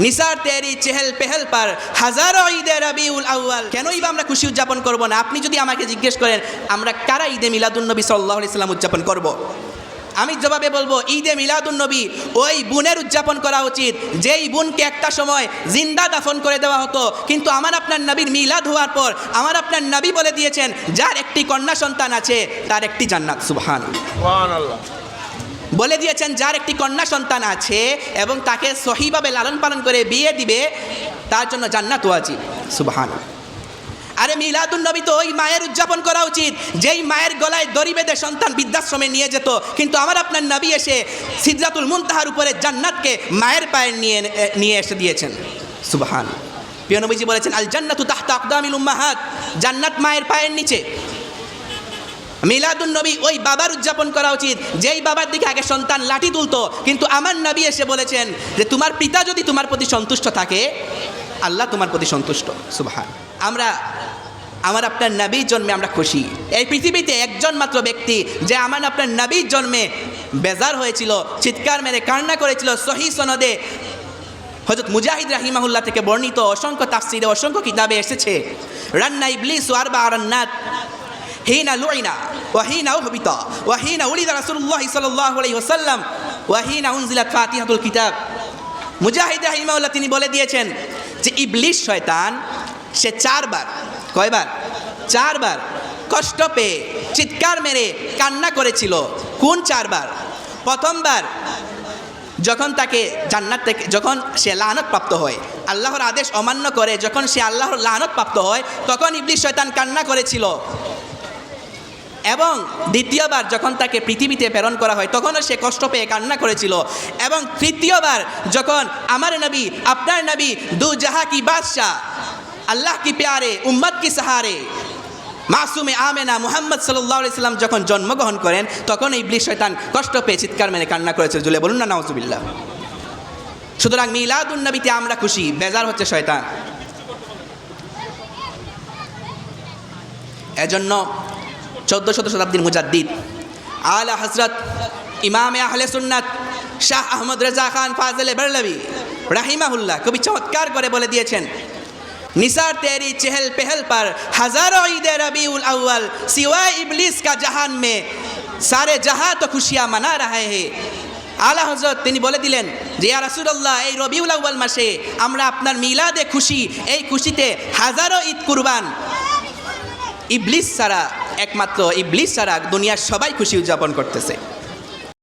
নিসার তেরি Chehel পেহেল পার হাজারো ঈদে রবিউল আউয়াল। কেনই বা আমরা খুশি উদযাপন করব না? আপনি যদি আমাকে জিজ্ঞেস করেন আমরা কারা ঈদে মিলাদুন্নবী সাল্লাল্লাহু আলাইহি সাল্লাম উদযাপন করব, আমি জবাবে বলবো ঈদে মিলাদুন্নবী ওই বোনের উদযাপন করা উচিত যেই বোনকে একটা সময় জিন্দা দাফন করে দেওয়া হতো, কিন্তু আমার আপনার নবীর মিলাদ হওয়ার পর আমার আপনার নবী বলে দিয়েছেন যার একটি কন্যা সন্তান আছে তার একটি জান্নাত। সুবহানাল্লাহ। বলে দিয়েছেন যার একটি কন্যা সন্তান আছে এবং তাকে সহিভাবে লালন পালন করে বিয়ে দিবে তার জন্য জান্নাত ওয়াজিব। সুবহানাল্লাহ। আরে মিলাদুন নবী তো ওই মায়ের উদযাপন করা উচিত যেই মায়ের গলায় দড়ি বেঁধে সন্তান বৃদ্ধাশ্রমে নিয়ে যেত, কিন্তু আমার আপনার নবী এসে সিদরাতুল মুনতাহার উপরে জান্নাতকে মায়ের পায়ে নিয়ে এসে দিয়েছেন। সুবহানাল্লাহ। প্রিয় নবীজি বলেছেন আল জান্নাতু তাহতা আকদামিল উম্মাহাত, জান্নাত মায়ের পায়ের নিচে। মিলাদুন নবী ওই বাবার উদযাপন করা উচিত যেই বাবার দিকে আগে সন্তান লাঠি তুলতো, কিন্তু আমার নবী এসে বলেছেন যে তোমার পিতা যদি তোমার প্রতি সন্তুষ্ট থাকে আল্লাহ তোমার প্রতি সন্তুষ্ট। সুবহানাল্লাহ। আমার আপনার নবীর জন্মে আমরা খুশি। এই পৃথিবীতে একজন মাত্র ব্যক্তি যে আমার আপনার নবীর জন্মে বেজার হয়েছিল, চিৎকার মেরে কান্না করেছিল, সহিহ সনদে হযরত মুজাহিদ রাহিমাহুল্লাহ থেকে বর্ণিত, অসংখ্য তাফসিরে অসংখ্য কিতাবে এসেছে। রান্না ইবলিস আরবা রান্নাত হিনা লুইনা ওয়া হিনা উহবিতা ওয়া হিনা উলিদা রাসূলুল্লাহ সাল্লাল্লাহু আলাইহি ওয়াসাল্লাম ওয়া হিনা উনজিলাত ফাতিহাতুল কিতাব। মুজাহিদ রাহিমাহুল্লাহ তিনি বলে দিয়েছেন যে ইবলিস শয়তান সে চারবার, কয়বার? চারবার কষ্ট পেয়ে চিৎকার মেরে কান্না করেছিল। কোন চারবার? প্রথমবার যখন তাকে জান্নাত থেকে যখন সে লানত প্রাপ্ত হয়, আল্লাহর আদেশ অমান্য করে যখন সে আল্লাহর লানত প্রাপ্ত হয় তখন ইবলিস শয়তান কান্না করেছিল। এবং দ্বিতীয়বার যখন তাকে পৃথিবীতে প্রেরণ করা হয় তখনও সে কষ্ট পেয়ে কান্না করেছিল। এবং তৃতীয়বার যখন আমার নবী আপনার নবী দু জাহা কি বাদশাহ আল্লাহ কি প্যারে উম্মত কি সাহারে মাসুমে আমেনা মুহাম্মদ সাল্লাল্লাহু আলাইহি সাল্লাম যখন জন্মগ্রহণ করেন তখন ইবলিস শয়তান কষ্ট পেয়ে চিৎকার মেরে কান্না করেছিল। জুলে বলুন না নাউজুবিল্লাহ। সুতরাং মিলাদুন নবীতে আমরা খুশি, বেজার হচ্ছে শয়তান। এজন্য 14শত শতাব্দীর মুজাদ্দিদ আলা হযরত ইমামে আহলে সুন্নাত শাহ আহমদ রেজা খান ফাজলে বরলভী রাহিমাহুল্লাহ কবি চমৎকার করে বলে দিয়েছেন निसार तेरी चहल पहल पर हजारों ईदे रबीउल अव्वल सिवाय इबलीस का जहान में सारे जहां तो खुशियां मना रहे हैं। आला हजरत তিনি বলে দিলেন যে ইয়া রাসূলুল্লাহ এই রবিউল আউয়াল মাসে আমরা আপনার মিলাদে খুশি, এই খুশিতে হাজারো ঈদ কুরবান। ইবলিস ছাড়া, একমাত্র ইবলিস ছাড়া দুনিয়ার সবাই খুশি উদযাপন করতেছে।